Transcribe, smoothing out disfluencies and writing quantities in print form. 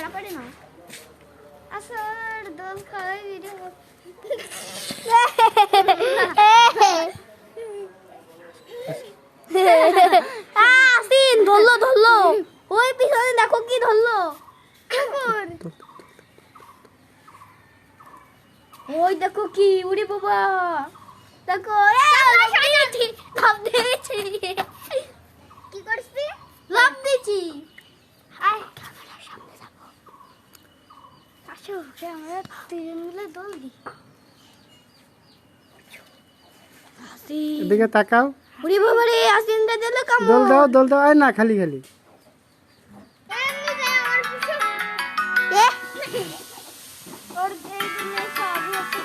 পারাপারি না আসর দোল খাই ভিডিও আসিন ধরলো ধরলো ওই পিছনে দেখো কি ধরলো ওই দেখো কি উড়ি বাবা দেখো লাভ দিয়েছি কি করছিস লাভ দিয়েছি আয় ক্যামেরার সামনে যাবো আসো আমরা তিনজন মিলে দোল দিই এদিকে তাকাও উড়ি বাবা রে আসিনটা দিল কাম দোল দাও আয় না খালি খালি ওর এই দিনে সবই আছে